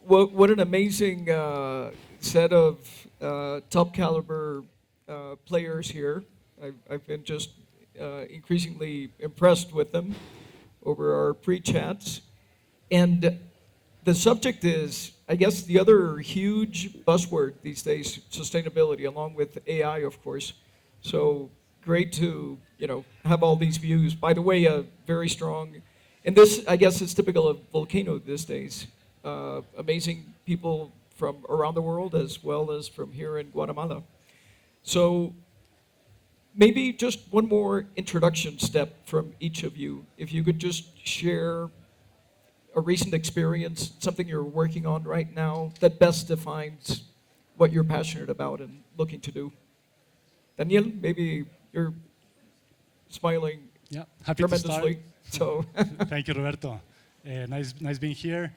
what an amazing set of top caliber players here. I've been just increasingly impressed with them over our pre-chats. And the subject is, I guess, the other huge buzzword these days, sustainability, along with AI, of course. So great to have all these views. By the way, a very strong, and this I guess is typical of Volcano these days. Amazing people from around the world as well as from here in Guatemala. So maybe just one more introduction step from each of you. If you could just share a recent experience, something you're working on right now that best defines what you're passionate about and looking to do. Daniel, maybe you're smiling Yeah, happy to start. tremendously. So Thank you, Roberto. Nice being here.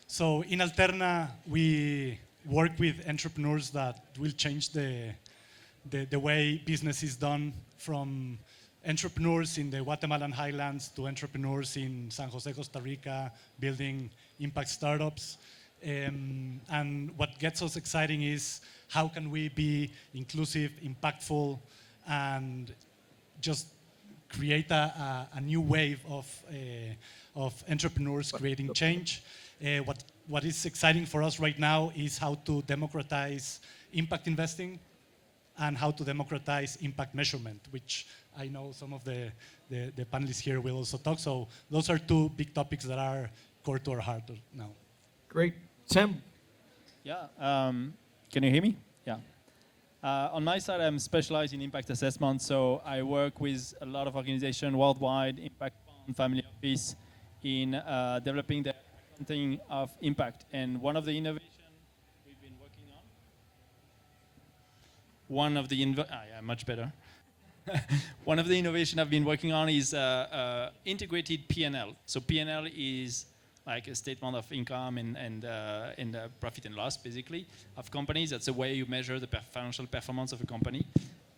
So in Alterna, we work with entrepreneurs that will change the way business is done, from entrepreneurs in the Guatemalan highlands to entrepreneurs in San Jose, Costa Rica, building impact startups. And what gets us exciting is how can we be inclusive, impactful, and just create a new wave of entrepreneurs creating change. What is exciting for us right now is how to democratize impact investing and how to democratize impact measurement, which I know some of the panelists here will also talk. So those are two big topics that are core to our heart now. great. Sam, Yeah, can you hear me? Yeah. On my side, I'm specialized in impact assessment, so I work with a lot of organizations worldwide, impact fund, family office, in developing the accounting of impact. And one of the innovations we've been working on, much better. One of the innovations I've been working on is integrated P&L. So P&L is like a statement of income and profit and loss, basically, of companies. That's the way you measure the financial performance of a company.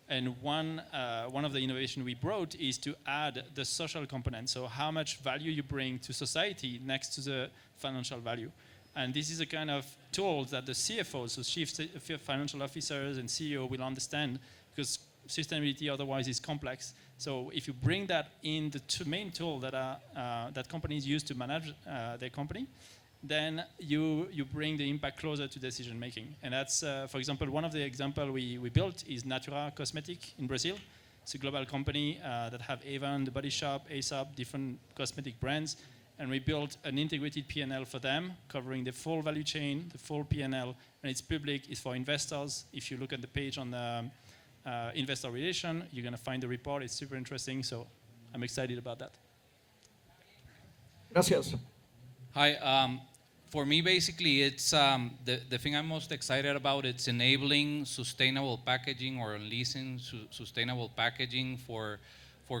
And one of the innovations we brought is to add the social component. So how much value you bring to society next to the financial value. And this is a kind of tool that the CFOs, so chief financial officers and CEO will understand, because sustainability otherwise is complex. So if you bring that in the main tool that companies use to manage their company, then you bring the impact closer to decision making. And that's, for example, one of the examples we built is Natura Cosmetic in Brazil. It's a global company that have Avon, The Body Shop, Aesop, different cosmetic brands. And we built an integrated P&L for them, covering the full value chain, the full P&L, and it's public, it's for investors. If you look at the page on the investor relation, you're going to find the report. It's super interesting, so I'm excited about that. gracias. Hi. For me, basically, it's the thing I'm most excited about. It's enabling sustainable packaging or unleashing sustainable packaging for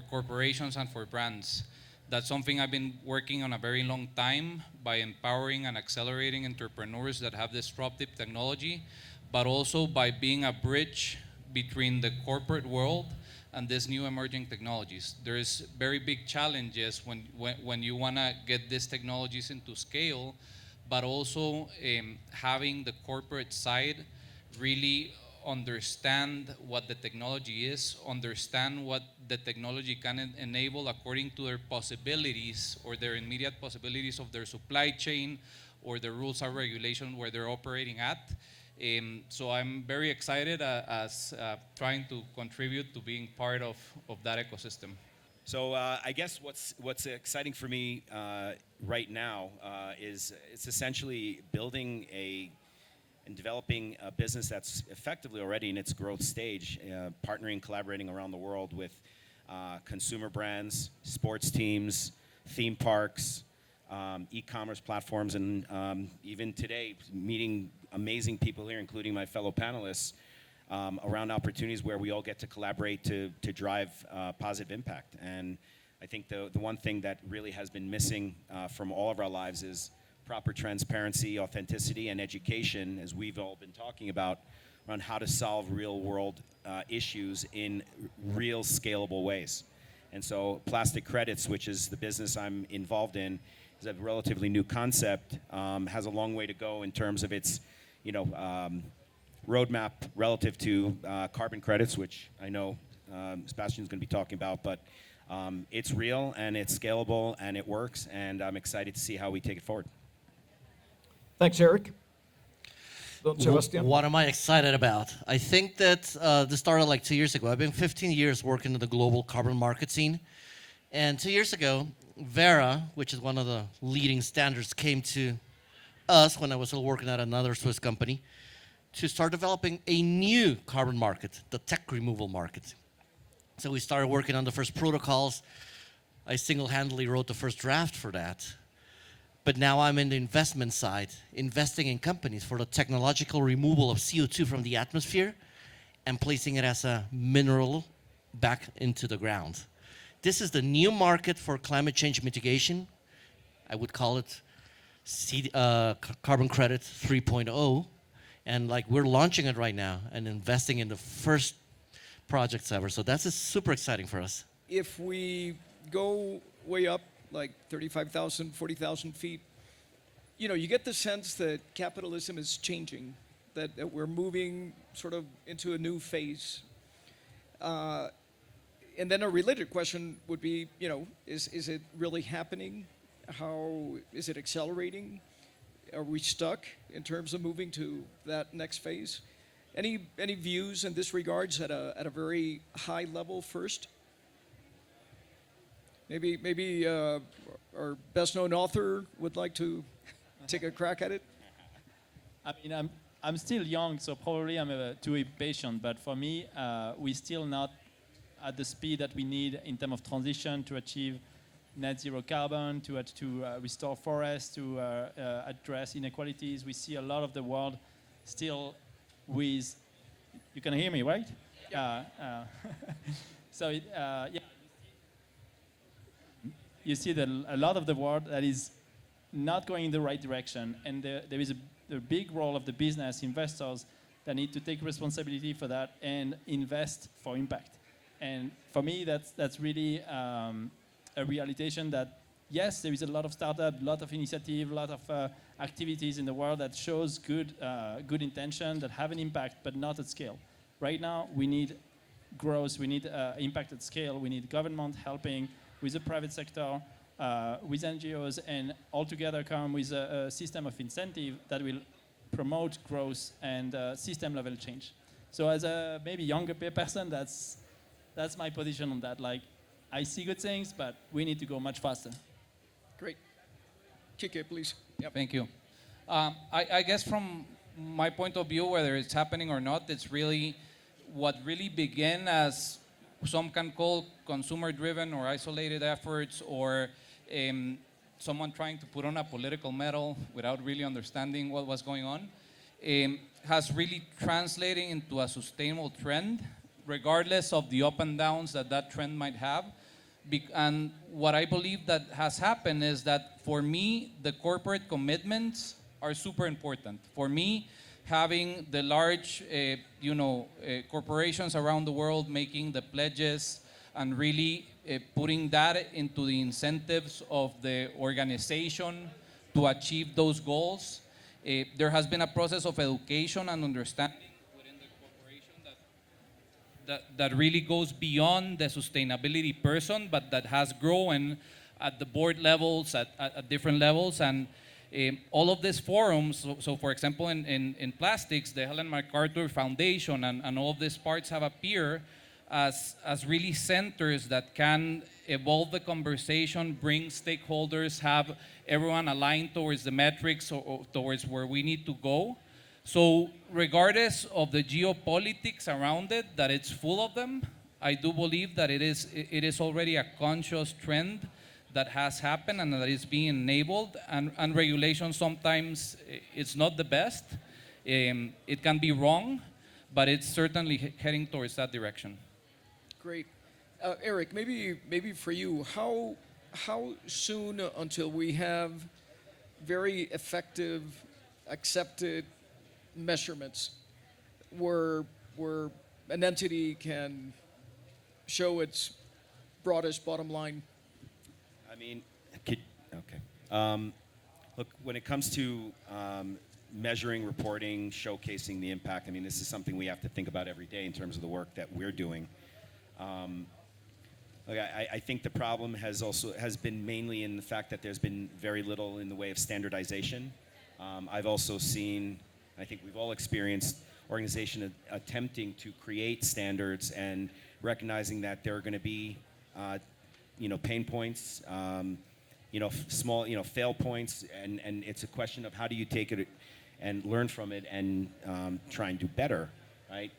corporations and for brands. That's something I've been working on a very long time by empowering and accelerating entrepreneurs that have disruptive technology, but also by being a bridge between the corporate world and these new emerging technologies. There's very big challenges when you want to get these technologies into scale, but also having the corporate side really understand what the technology is, understand what the technology can enable according to their possibilities or their immediate possibilities of their supply chain or the rules and regulation where they're operating at. So I'm very excited as trying to contribute to being part of that ecosystem. So I guess what's exciting for me right now is it's essentially building and developing a business that's effectively already in its growth stage, partnering, collaborating around the world with consumer brands, sports teams, theme parks, e-commerce platforms, and even today meeting amazing people here, including my fellow panelists, around opportunities where we all get to collaborate to drive positive impact. And I think the one thing that really has been missing from all of our lives is proper transparency, authenticity, and education, as we've all been talking about, around how to solve real world issues in real scalable ways. And so Plastic Credits, which is the business I'm involved in, is a relatively new concept, has a long way to go in terms of its, roadmap relative to carbon credits, which I know Sebastian's going to be talking about, but it's real and it's scalable and it works, and I'm excited to see how we take it forward. Thanks, Eric. Don Sebastian? What am I excited about? I think that this started like 2 years ago. I've been 15 years working in the global carbon market scene. And 2 years ago, Vera, which is one of the leading standards, came to us when I was still working at another Swiss company to start developing a new carbon market, the tech removal market. So we started working on the first protocols. I single-handedly wrote the first draft for that. But now I'm in the investment side, investing in companies for the technological removal of CO2 from the atmosphere and placing it as a mineral back into the ground. This is the new market for climate change mitigation. I would call it carbon credit 3.0. And like we're launching it right now and investing in the first projects ever. So that's super exciting for us. If we go way up, like 35,000, 40,000 feet, you get the sense that capitalism is changing, that we're moving sort of into a new phase. And then a related question would be, is it really happening? How is it accelerating? Are we stuck in terms of moving to that next phase? Any views in this regards at a very high level first? Maybe our best-known author would like to take a crack at it. I mean, I'm still young, so probably I'm too impatient. But for me, we're still not at the speed that we need in terms of transition to achieve net zero carbon, to restore forests, to address inequalities. We see a lot of the world still with. You can hear me, right? Yeah. So yeah. You see that a lot of the world that is not going in the right direction, and there is a big role of the business investors that need to take responsibility for that and invest for impact. And for me, that's really a realization that yes, there is a lot of startup, a lot of initiative, a lot of activities in the world that shows good intention that have an impact, but not at scale. Right now, we need growth, we need impact at scale, we need government helping with the private sector, with NGOs, and all together come with a system of incentive that will promote growth and system level change. So as a maybe younger person, that's my position on that. Like, I see good things, but we need to go much faster. Great. Kike, please. Yep. Thank you. I guess from my point of view, whether it's happening or not, it's really what really began as some can call consumer-driven or isolated efforts, or someone trying to put on a political medal without really understanding what was going on, has really translated into a sustainable trend, regardless of the up and downs that trend might have. And what I believe that has happened is that for me, the corporate commitments are super important. For me, having the large, corporations around the world making the pledges and really putting that into the incentives of the organization to achieve those goals. There has been a process of education and understanding within the corporation that really goes beyond the sustainability person, but that has grown at the board levels, at different levels. And all of these forums, so for example, in plastics, the Helen MacArthur Foundation and all of these parts have appeared as really centers that can evolve the conversation, bring stakeholders, have everyone aligned towards the metrics or towards where we need to go. So regardless of the geopolitics around it, that it's full of them, I do believe that it is already a conscious trend that has happened and that is being enabled, and regulation sometimes it's not the best. It can be wrong, but it's certainly heading towards that direction. Great. Eric, maybe for you, how soon until we have very effective, accepted measurements where an entity can show its broadest bottom line? I mean, okay. Look, when it comes to measuring, reporting, showcasing the impact, I mean, this is something we have to think about every day in terms of the work that we're doing. Look, I think the problem has been mainly in the fact that there's been very little in the way of standardization. I've also seen, I think we've all experienced organizations attempting to create standards and recognizing that there are going to be, pain points, small, fail points, and it's a question of how do you take it and learn from it and try and do better, right?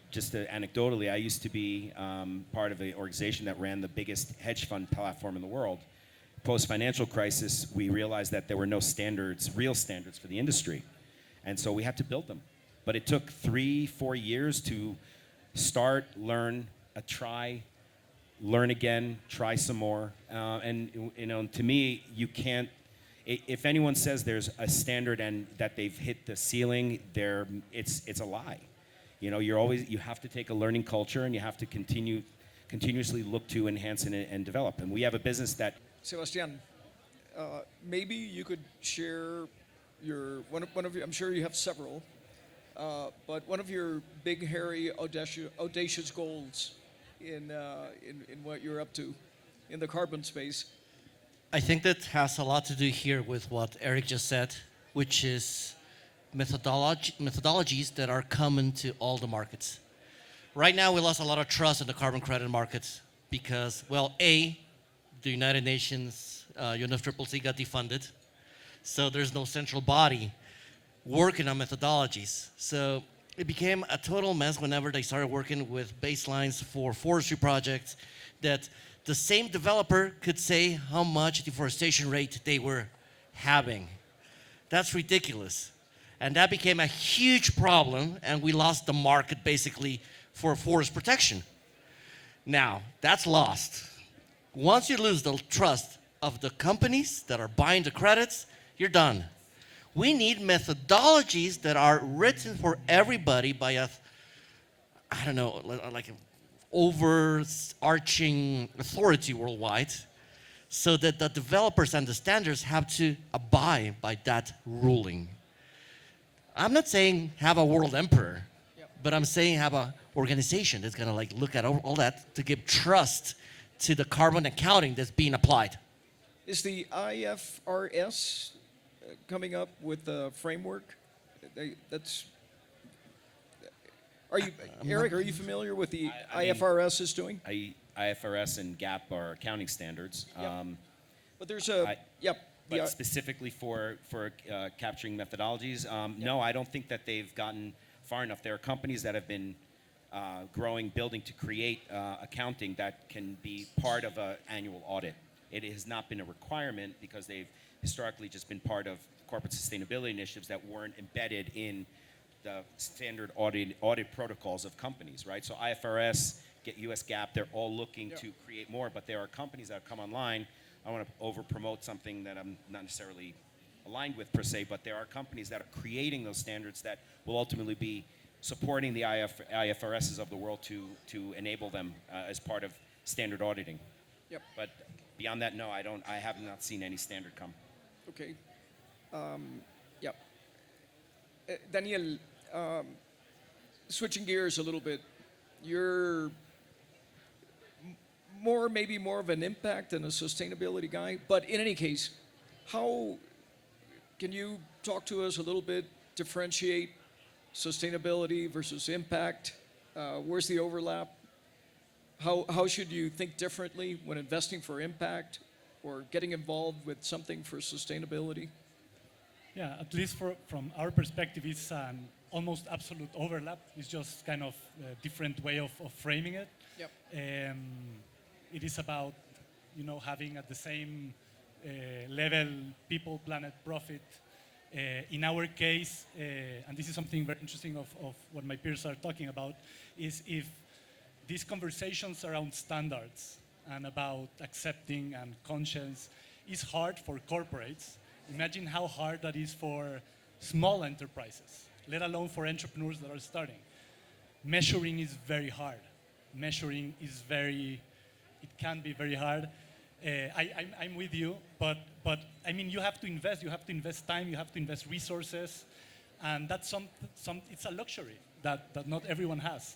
Just anecdotally, I used to be part of an organization that ran the biggest hedge fund platform in the world. Post-financial crisis, we realized that there were no standards, real standards for the industry. And so we had to build them. But it took 3-4 years to start, learn, try, learn again, try some more. And to me, you can't, if anyone says there's a standard and that they've hit the ceiling, it's a lie. You have to take a learning culture and you have to continuously look to enhance and develop. And we have a business that. Sebastián, maybe you could share one of your, I'm sure you have several, but one of your big, hairy, audacious goals in what you're up to in the carbon space. I think that has a lot to do here with what Eric just said, which is methodologies that are common to all the markets. Right now, we lost a lot of trust in the carbon credit markets because, well, the United Nations UNFCCC got defunded, so there's no central body working on methodologies. So it became a total mess whenever they started working with baselines for forestry projects that the same developer could say how much deforestation rate they were having. That's ridiculous. And that became a huge problem, and we lost the market basically for forest protection. Now, that's lost. Once you lose the trust of the companies that are buying the credits, you're done. We need methodologies that are written for everybody by like an overarching authority worldwide, so that the developers and the standards have to abide by that ruling. I'm not saying have a world emperor, but I'm saying have an organization that's gonna look at all that to give trust to the carbon accounting that's being applied. Is the IFRS coming up with a framework? Eric, are you familiar with the I mean, IFRS is doing? IFRS and GAAP are accounting standards. Yep. But there's But specifically for capturing methodologies, no, I don't think that they've gotten far enough. There are companies that have been growing, building to create accounting that can be part of an annual audit. It has not been a requirement because they've historically just been part of corporate sustainability initiatives that weren't embedded in the standard audit protocols of companies, right? So IFRS, US GAAP, they're all looking to create more, but there are companies that have come online. I want to over-promote something that I'm not necessarily aligned with per se, but there are companies that are creating those standards that will ultimately be supporting the IFRSs of the world to enable them as part of standard auditing. Yep. But beyond that, no, I have not seen any standard come. Okay. Daniel, switching gears a little bit, you're maybe more of an impact and a sustainability guy, but in any case, how can you talk to us a little bit, differentiate sustainability versus impact? Where's the overlap? How should you think differently when investing for impact or getting involved with something for sustainability? Yeah, at least from our perspective, it's an almost absolute overlap. It's just kind of a different way of framing it. Yep. It is about, having at the same level people, planet, profit. In our case, and this is something very interesting of what my peers are talking about, is if these conversations around standards and about accepting and conscience is hard for corporates, imagine how hard that is for small enterprises, let alone for entrepreneurs that are starting. Measuring is very hard. It can be very hard. I'm with you, but I mean, you have to invest time, you have to invest resources, and that's it's a luxury that not everyone has.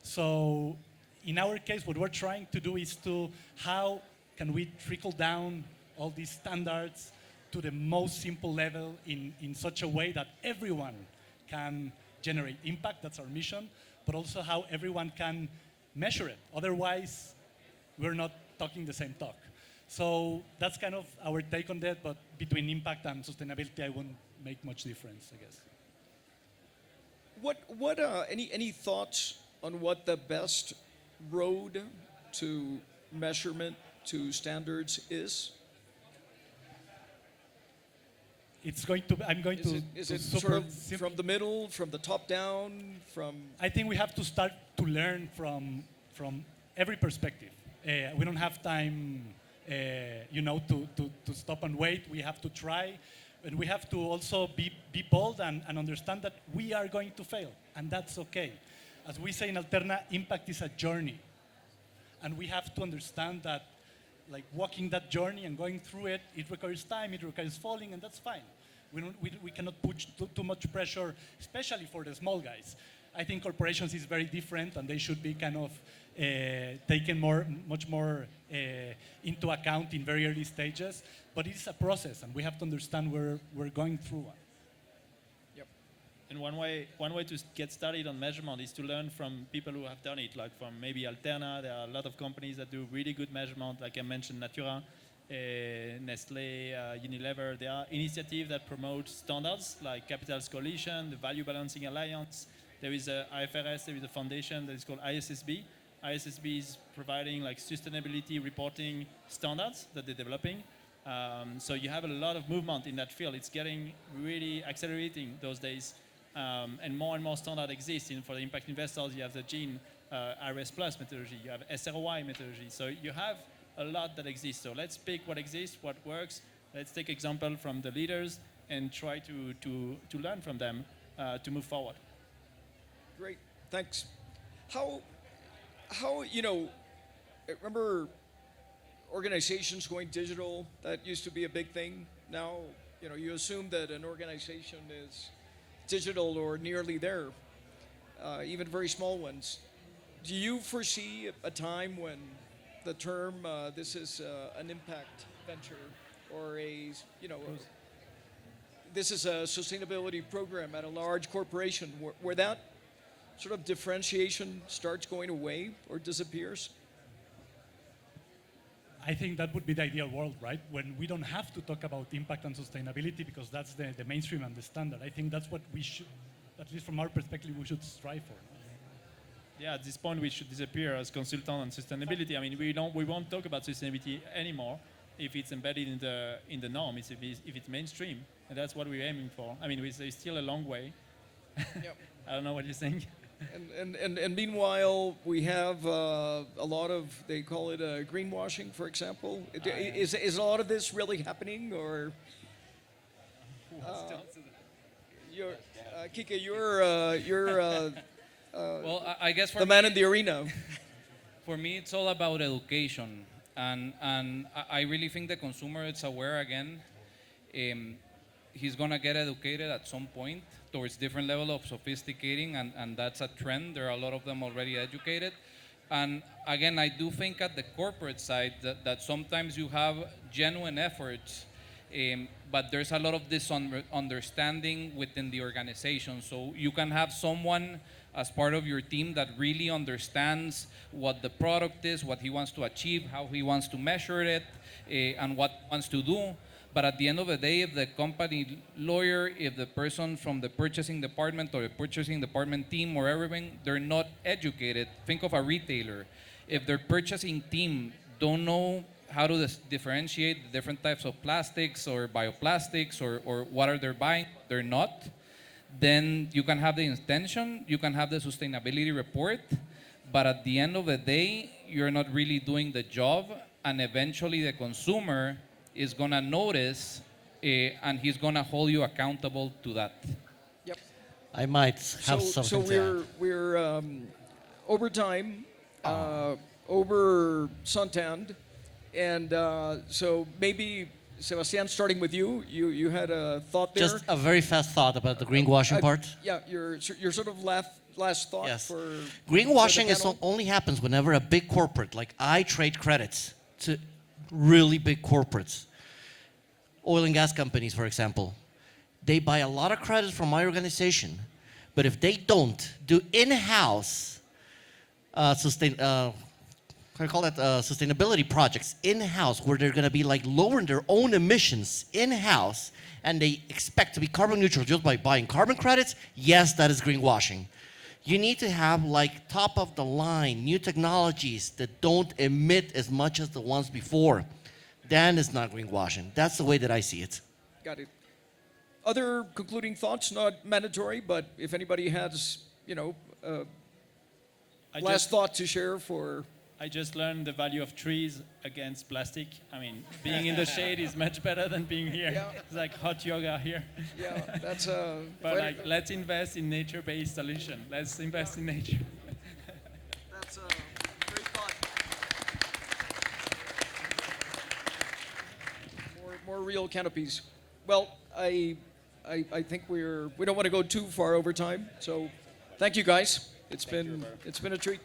So in our case, what we're trying to do is to how can we trickle down all these standards to the most simple level in such a way that everyone can generate impact, that's our mission, but also how everyone can measure it. Otherwise, we're not talking the same talk. So that's kind of our take on that, but between impact and sustainability, I wouldn't make much difference, I guess. Any thoughts on what the best road to measurement to standards is? I'm going to. Is to it super sort of simple- from the middle, from the top down, from? I think we have to start to learn from every perspective. We don't have time, to stop and wait. We have to try, and we have to also be bold and understand that we are going to fail, and that's okay. As we say in Alterna, impact is a journey, and we have to understand that, like walking that journey and going through it, it requires time, it requires falling, and that's fine. We cannot put too much pressure, especially for the small guys. I think corporations is very different, and they should be kind of taken much more into account in very early stages. But it's a process, and we have to understand we're going through one. Yep. And one way to get started on measurement is to learn from people who have done it, like from maybe Alterna. There are a lot of companies that do really good measurement, like I mentioned, Natura, Nestle, Unilever. There are initiatives that promote standards like Capital's Coalition, the Value Balancing Alliance. There is a IFRS, there is a foundation that is called ISSB. ISSB is providing like sustainability reporting standards that they're developing. So you have a lot of movement in that field. It's getting really accelerating those days. And more standard exists. For the impact investors, you have the GENE RS Plus methodology, you have SROI methodology. So you have a lot that exists. So let's pick what exists, what works. Let's take example from the leaders and try to learn from them to move forward. Great, thanks. How remember organizations going digital? That used to be a big thing. Now, you assume that an organization is digital or nearly there, even very small ones. Do you foresee a time when the term this is an impact venture or this is a sustainability program at a large corporation where that sort of differentiation starts going away or disappears? I think that would be the ideal world, right? When we don't have to talk about impact and sustainability because that's the mainstream and the standard. I think that's what we should, at least from our perspective, we should strive for. Yeah, at this point we should disappear as consultant on sustainability. I mean, we won't talk about sustainability anymore if it's embedded in the norm, if it's mainstream, and that's what we're aiming for. I mean, there's still a long way. Yep. I don't know what you think. And meanwhile, we have a lot of, they call it greenwashing, for example. Is a lot of this really happening, or? Kike, you're Well, I guess for the man in the arena. For me, it's all about education, and I really think the consumer is aware again. He's gonna get educated at some point towards different level of sophisticating, and that's a trend. There are a lot of them already educated. And again, I do think at the corporate side that sometimes you have genuine efforts, but there's a lot of understanding within the organization. So you can have someone as part of your team that really understands what the product is, what he wants to achieve, how he wants to measure it, and what he wants to do. But at the end of the day, if the company lawyer, if the person from the purchasing department or the purchasing department team or everything, they're not educated. Think of a retailer. If their purchasing team don't know how to differentiate the different types of plastics or bioplastics or what are they buying, they're not, then you can have the intention, you can have the sustainability report, but at the end of the day, you're not really doing the job, and eventually the consumer is gonna notice, and he's gonna hold you accountable to that. Yep. I might have So something to add. we're over time, over Suntand. And so maybe, Sebastián, starting with you, you had a thought there. Just a very fast thought about the greenwashing part. Yeah, your sort of last thought Yes. for Greenwashing for the panel? only happens whenever a big corporate, like I trade credits to really big corporates, oil and gas companies, for example. They buy a lot of credits from my organization, but if they don't do in-house sustainability projects in-house, where they're going to be like lowering their own emissions in-house, and they expect to be carbon neutral just by buying carbon credits, yes, that is greenwashing. You need to have like top of the line new technologies that don't emit as much as the ones before. Then it's not greenwashing. That's the way that I see it. Got it. Other concluding thoughts, not mandatory, but if anybody has, last thought to share for. I just learned the value of trees against plastic. I mean, being in the shade is much better than being here. Yeah. It's like hot yoga here. Yeah, that's But like, let's invest in nature-based solution. Let's invest in nature. That's a great thought. More real canopies. Well, I think we don't want to go too far over time. So, thank you guys. It's been a treat.